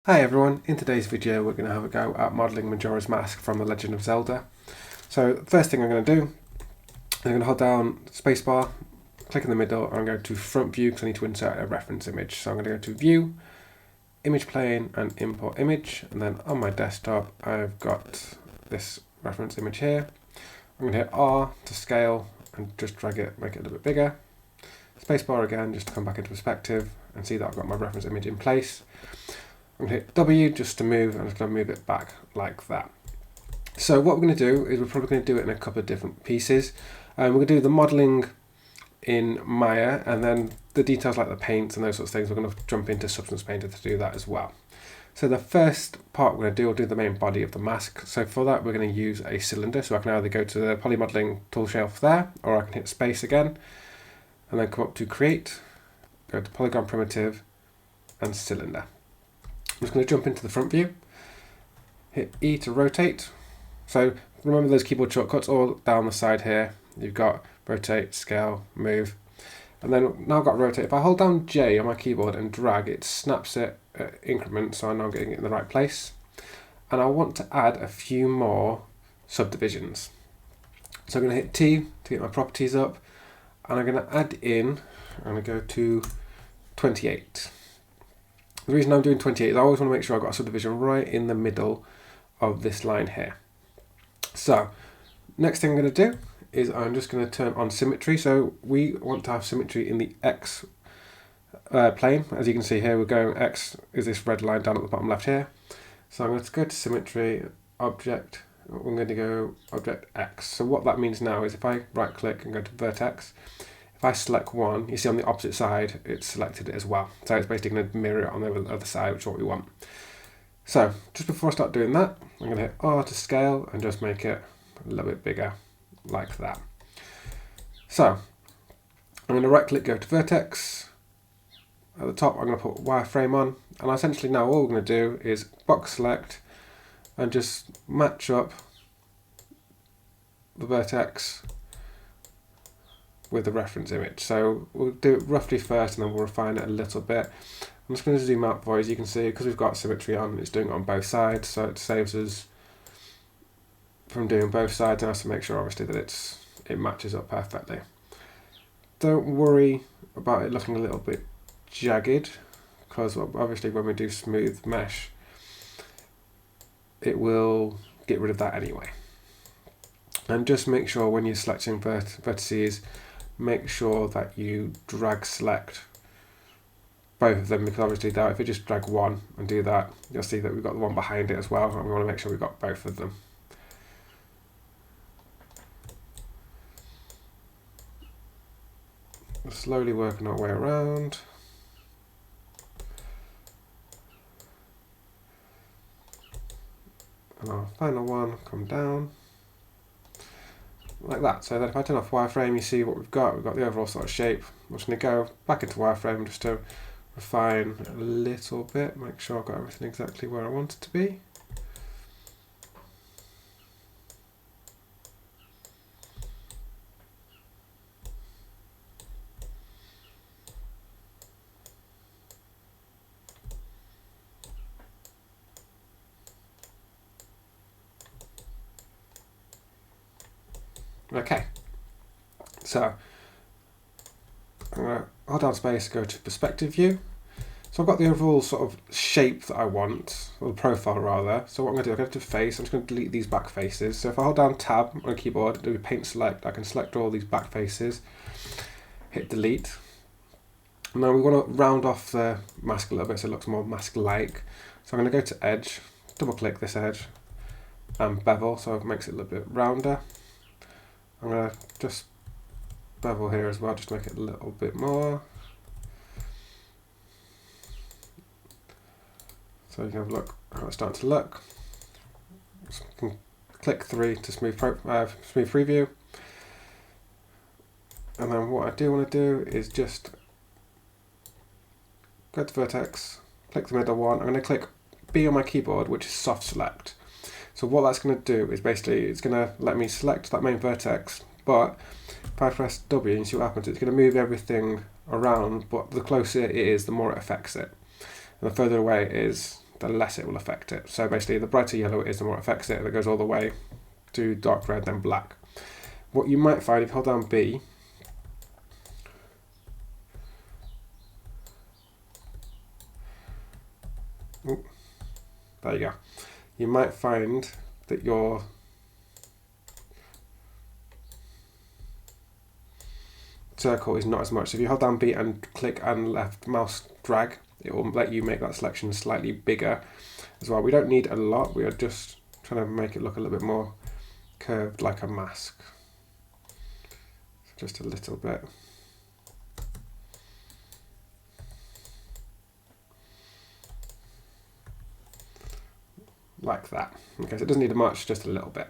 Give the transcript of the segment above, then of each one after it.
Hi everyone, in today's video we're going to have a go at modelling Majora's Mask from The Legend of Zelda. So first thing I'm going to do, I'm going to hold down spacebar, click in the middle, and I'm going to front view because I need to insert a reference image. So I'm going to go to view, image plane and import image, and then on my desktop I've got this reference image here. I'm going to hit R to scale and just drag it, make it a little bit bigger. Spacebar again just to come back into perspective and see that I've got my reference image in place. I'm going to hit W just to move, and I'm just going to move it back like that. So what we're going to do is we're probably going to do it in a couple of different pieces. We're going to do the modelling in Maya, and then the details like the paints and those sorts of things, we're going to jump into Substance Painter to do that as well. So the first part we're going to do, we'll do the main body of the mask. So for that we're going to use a cylinder, so I can either go to the poly modelling tool shelf there, or I can hit space again, and then come up to create, go to polygon primitive and cylinder. I'm just going to jump into the front view, hit E to rotate. So remember those keyboard shortcuts all down the side here. You've got rotate, scale, move. And then now I've got rotate. If I hold down J on my keyboard and drag, it snaps it at increments, so I'm now getting it in the right place. And I want to add a few more subdivisions. So I'm going to hit T to get my properties up, and I'm going to add in, I'm going to go to 28. The reason I'm doing 28 is I always want to make sure I've got a subdivision right in the middle of this line here. So next thing I'm going to do is I'm just going to turn on symmetry. So we want to have symmetry in the X plane. As you can see here, we're going X is this red line down at the bottom left here. So I'm going to go to symmetry, object, I'm going to go object X. So what that means now is if I right click and go to vertex, if I select one, you see on the opposite side, it's selected it as well. So it's basically going to mirror it on the other side, which is what we want. So just before I start doing that, I'm going to hit R to scale and just make it a little bit bigger, like that. So I'm going to right click, go to vertex. At the top, I'm going to put wireframe on. And essentially now all we're going to do is box select and just match up the vertex with the reference image. So we'll do it roughly first and then we'll refine it a little bit. I'm just going to zoom out for you. As you can see, because we've got symmetry on, it's doing it on both sides, so it saves us from doing both sides, and has to make sure obviously that it matches up perfectly. Don't worry about it looking a little bit jagged, because obviously when we do smooth mesh it will get rid of that anyway. And just make sure when you're selecting vertices, make sure that you drag select both of them, because obviously now if you just drag one and do that, you'll see that we've got the one behind it as well, and we want to make sure we've got both of them. We're slowly working our way around. And our final one come down like that. So then if I turn off wireframe, you see what we've got. We've got the overall sort of shape. I'm just going to go back into wireframe just to refine a little bit, make sure I've got everything exactly where I want it to be. Okay, so I'm going to hold down space, go to perspective view. So I've got the overall sort of shape that I want, or the profile rather. So what I'm going to do, I'll go to face, I'm just going to delete these back faces. So if I hold down tab on the keyboard, do paint select, I can select all these back faces, hit delete. Now we want to round off the mask a little bit so it looks more mask-like. So I'm going to go to edge, double click this edge, and bevel, so it makes it a little bit rounder. I'm going to just bevel here as well, just to make it a little bit more. So you can have a look how it's starting to look. So you can click 3 to smooth preview. And then what I do want to do is just go to vertex, click the middle one. I'm going to click B on my keyboard, which is soft select. So what that's going to do is basically it's going to let me select that main vertex, but if I press W and you see what happens, it's going to move everything around, but the closer it is, the more it affects it. And the further away it is, the less it will affect it. So basically, the brighter yellow it is, the more it affects it. It goes all the way to dark red, then black. What you might find if you hold down B, there you go. You might find that your circle is not as much. So if you hold down B and click and left mouse drag, it will let you make that selection slightly bigger as well. We don't need a lot. We are just trying to make it look a little bit more curved like a mask. So just a little bit. Like that. Okay, so it doesn't need much, just a little bit.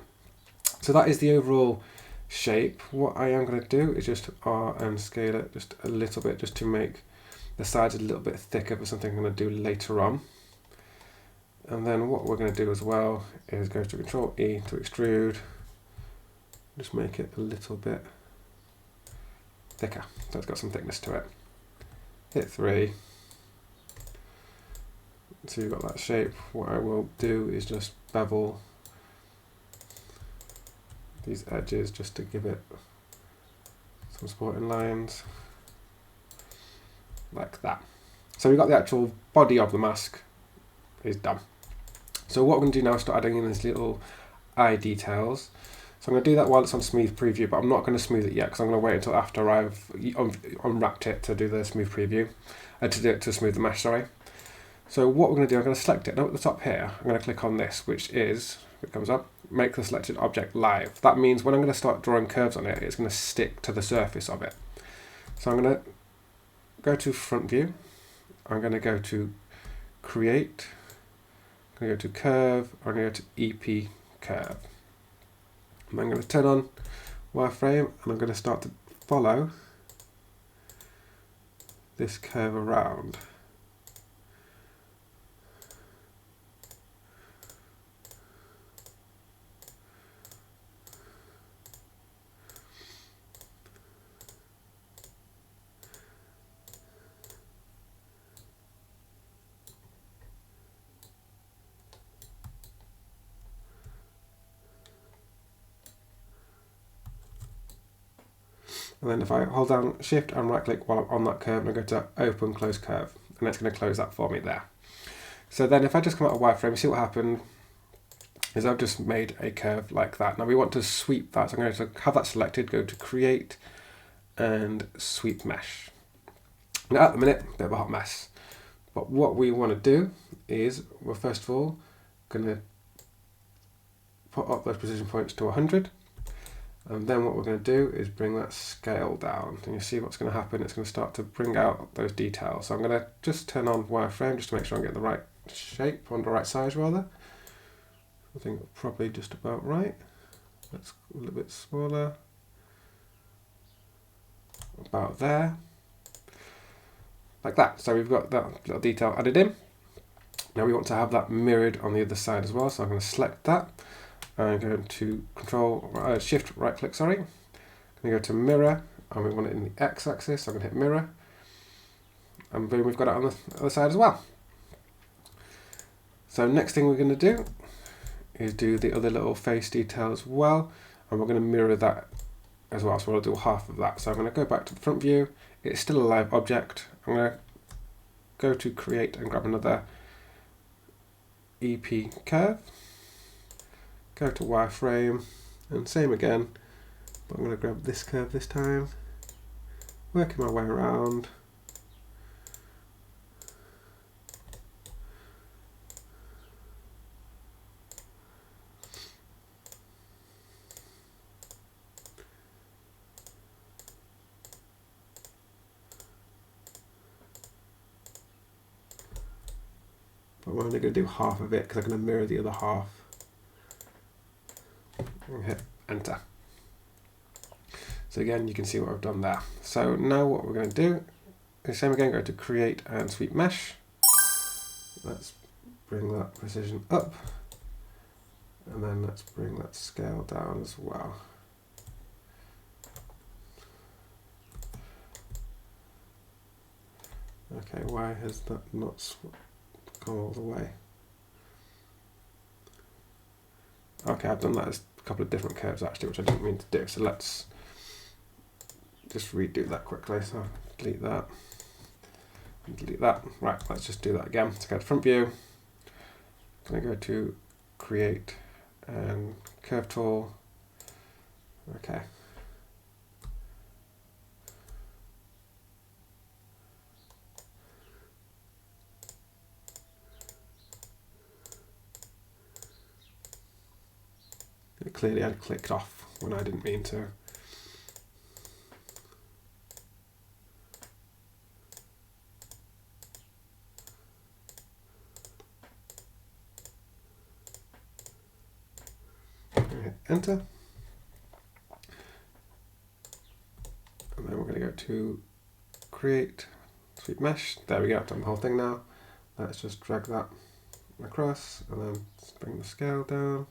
So that is the overall shape. What I am going to do is just R and scale it just a little bit, just to make the sides a little bit thicker for something I'm going to do later on. And then what we're going to do as well is go to Control E to extrude, just make it a little bit thicker, so it's got some thickness to it. Hit 3. So you've got that shape. What I will do is just bevel these edges just to give it some supporting lines, like that. So we've got the actual body of the mask is done. So what we're going to do now is start adding in these little eye details. So I'm going to do that while it's on smooth preview, but I'm not going to smooth it yet because I'm going to wait until after I've unwrapped it to do the smooth preview, to smooth the mesh, sorry. So what we're going to do, I'm going to select it. Now at the top here, I'm going to click on this, which is, if it comes up, make the selected object live. That means when I'm going to start drawing curves on it, it's going to stick to the surface of it. So I'm going to go to front view. I'm going to go to create. I'm going to go to curve. I'm going to go to EP curve. And I'm going to turn on wireframe, and I'm going to start to follow this curve around. And then if I hold down Shift and right click while I'm on that curve, and I go to open close curve, and it's going to close that for me there. So then if I just come out of wireframe, see what happened is I've just made a curve like that. Now we want to sweep that, so I'm going to have that selected, go to create and sweep mesh. Now at the minute, a bit of a hot mess. But what we want to do is, we're first of all going to put up those precision points to 100. And then what we're going to do is bring that scale down. And you see what's going to happen. It's going to start to bring out those details. So I'm going to just turn on wireframe just to make sure I get the right shape, on the right size rather. I think probably just about right. That's a little bit smaller. About there. Like that. So we've got that little detail added in. Now we want to have that mirrored on the other side as well. So I'm going to select that. I'm going to Shift right click, sorry. I'm going to go to mirror, and we want it in the X axis, so I'm going to hit mirror. And boom, we've got it on the other side as well. So next thing we're going to do is do the other little face detail as well. And we're going to mirror that as well, so we'll do half of that. So I'm going to go back to the front view. It's still a live object. I'm going to go to create and grab another EP curve. Go to wireframe, and same again, but I'm going to grab this curve this time, working my way around. But we're only going to do half of it because I'm going to mirror the other half. And hit enter. So again, you can see what I've done there. So now what we're going to do is same again, go to create and sweep mesh. Let's bring that precision up, and then let's bring that scale down as well. Okay, why has that not gone all the way? Okay, I've done that as a couple of different curves actually, which I didn't mean to do. So let's just redo that quickly. So delete that, and delete that. Right, let's just do that again. So go to front view. I'm going to go to create and curve tool. Okay. It clearly had clicked off when I didn't mean to. Hit enter. And then we're going to go to create sweep mesh. There we go, I've done the whole thing now. Let's just drag that across and then bring the scale down.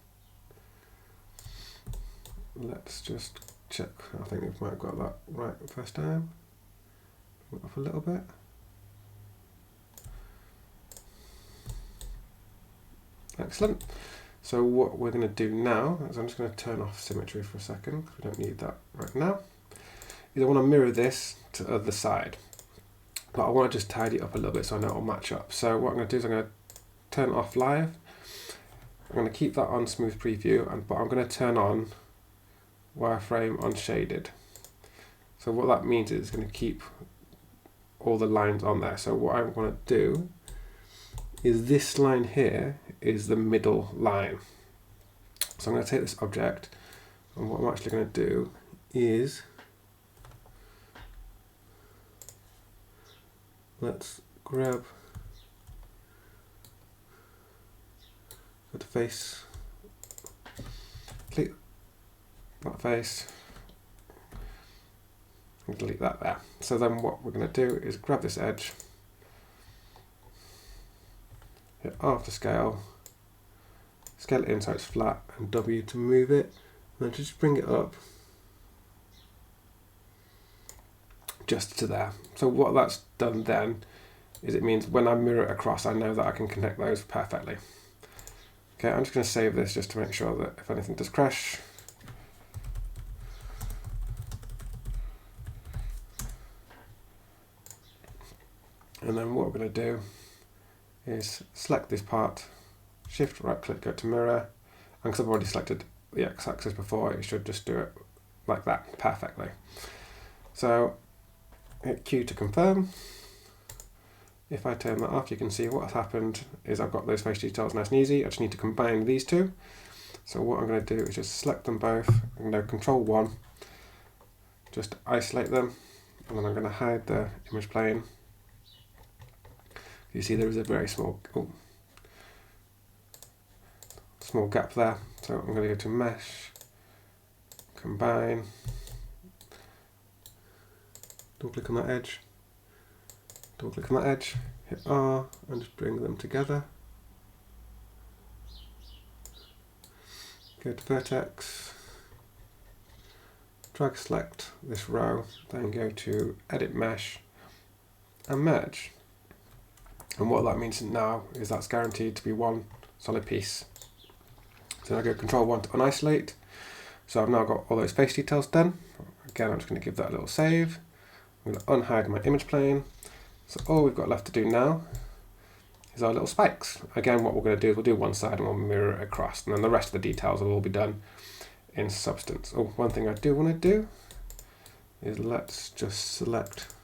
Let's just check. I think we might have got that right the first time. Bring it up a little bit. Excellent. So what we're going to do now is I'm just going to turn off symmetry for a second. We don't need that right now. Is I want to mirror this to the other side, but I want to just tidy it up a little bit so I know it'll match up. So what I'm going to do is I'm going to turn off live. I'm going to keep that on smooth preview, but I'm going to turn on wireframe unshaded. So what that means is it's going to keep all the lines on there. So what I want to do is this line here is the middle line. So I'm going to take this object, and what I'm actually going to do is let's grab the face, click that face, and delete that there. So then what we're going to do is grab this edge, hit R to scale, scale it in so it's flat, and W to move it, and then just bring it up just to there. So what that's done then is it means when I mirror it across, I know that I can connect those perfectly. Okay, I'm just going to save this just to make sure that if anything does crash, and then what we're going to do is select this part, shift right click, go to mirror, and because I've already selected the x-axis before, it should just do it like that perfectly. So hit Q to confirm. If I turn that off, you can see what's happened is I've got those face details nice and easy. I just need to combine these two. So what I'm going to do is just select them both, and go Control 1, just isolate them, and then I'm going to hide the image plane. You see there is a very small gap there. So I'm going to go to Mesh, Combine, double click on that edge, double click on that edge, hit R, and just bring them together. Go to Vertex, drag select this row, then go to Edit Mesh and Merge. And what that means now is that's guaranteed to be one solid piece. So I go Control 1 to unisolate. So I've now got all those face details done. Again, I'm just going to give that a little save. I'm going to unhide my image plane. So all we've got left to do now is our little spikes. Again, what we're going to do is we'll do one side and we'll mirror it across, and then the rest of the details will all be done in Substance. Oh, one thing I do want to do is let's just select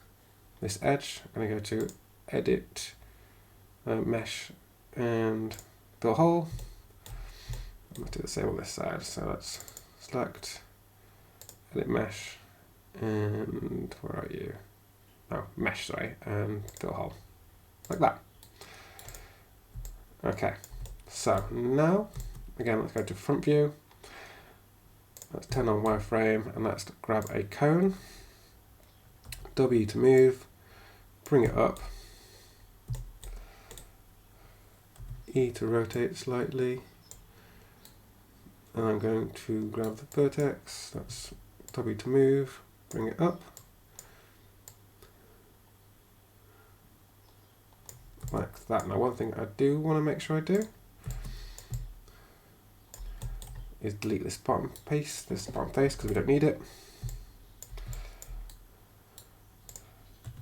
this edge. I'm going to go to Edit, Mesh, and Fill Hole. I'm going to do the same on this side. So let's select, Edit Mesh, and where are you? Oh, Mesh, sorry, and Fill Hole, like that. Okay, so now, again, let's go to front view. Let's turn on wireframe, and let's grab a cone. W to move, bring it up. E to rotate slightly. And I'm going to grab the vertex, that's W to move, bring it up. Like that. Now one thing I do want to make sure I do is delete this bottom face because we don't need it.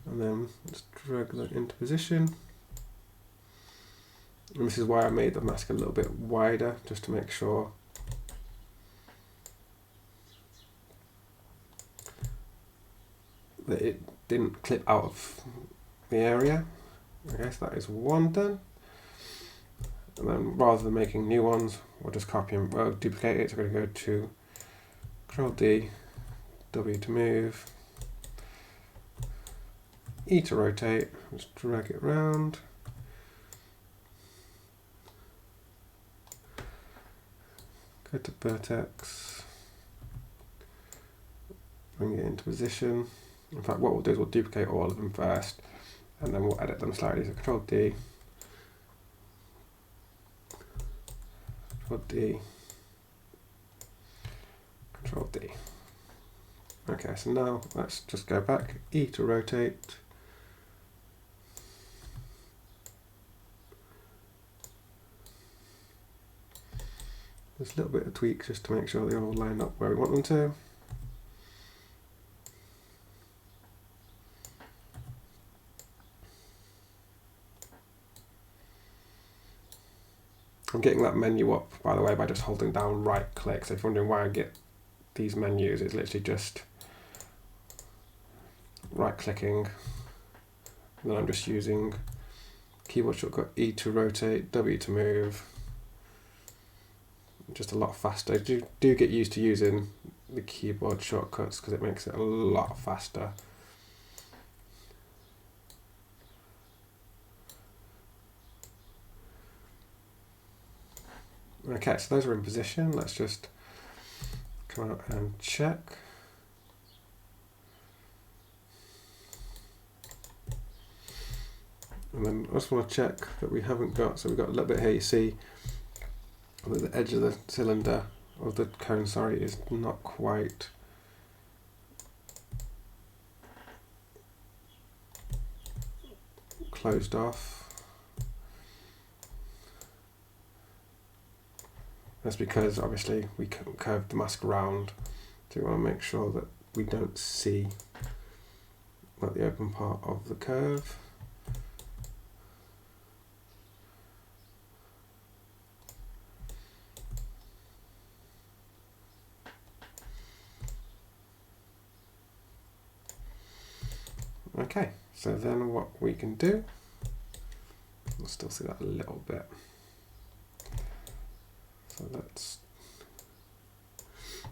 And then just drag that into position. And this is why I made the mask a little bit wider, just to make sure that it didn't clip out of the area. I guess that is one done. And then rather than making new ones, we'll just copy and duplicate it. So we're going to go to Control D, W to move, E to rotate, just drag it around. Go to vertex, bring it into position. In fact, what we'll do is we'll duplicate all of them first, and then we'll edit them slightly. So Control D, Control D, Control D. Okay, so now let's just go back, E to rotate. Just a little bit of tweaks just to make sure they all line up where we want them to. I'm getting that menu up, by the way, by just holding down right click. So if you're wondering why I get these menus, it's literally just right clicking. And then I'm just using keyboard shortcut E to rotate, W to move. Just a lot faster. Do get used to using the keyboard shortcuts because it makes it a lot faster. Okay, so those are in position. Let's just come out and check. And then I just want to check that we haven't got, so we've got a little bit here, you see that the edge of the cylinder, of the cone, sorry, is not quite closed off. That's because obviously we curved the mask around, so we want to make sure that we don't see like the open part of the curve. Okay, so then what we can do, we'll still see that a little bit. So let's,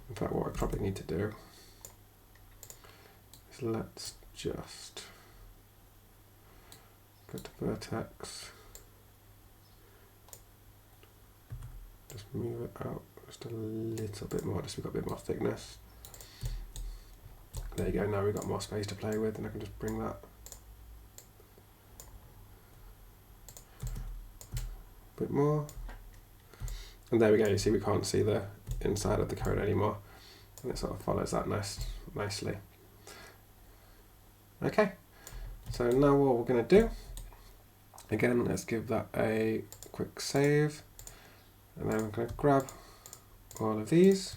in fact what I probably need to do is let's just go to vertex, just move it out just a little bit more, just so we've got a bit more thickness. There you go, now we've got more space to play with, and I can just bring that a bit more. And there we go, you see we can't see the inside of the cone anymore, and it sort of follows that nicely. Okay, so now what we're going to do, again, let's give that a quick save, and then I'm going to grab all of these,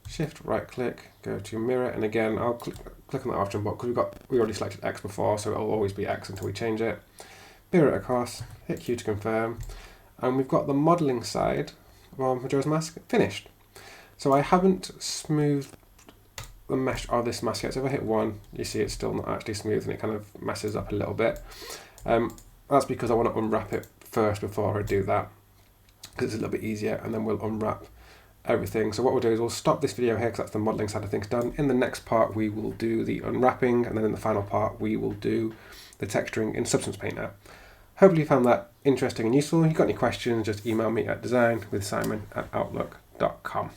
shift right click, go to mirror, and again I'll click on that option box because we already selected X before, so it'll always be X until we change it. Mirror it across, hit Q to confirm, and we've got the modelling side of our Majora's Mask finished. So I haven't smoothed the mesh of this mask yet, so if I hit 1, you see it's still not actually smooth and it kind of messes up a little bit. That's because I want to unwrap it first before I do that, because it's a little bit easier, and then we'll unwrap everything. So what we'll do is we'll stop this video here because that's the modelling side of things done. In the next part we will do the unwrapping, and then in the final part we will do the texturing in Substance Painter. Hopefully you found that interesting and useful. If you've got any questions, just email me at design with Simon@outlook.com.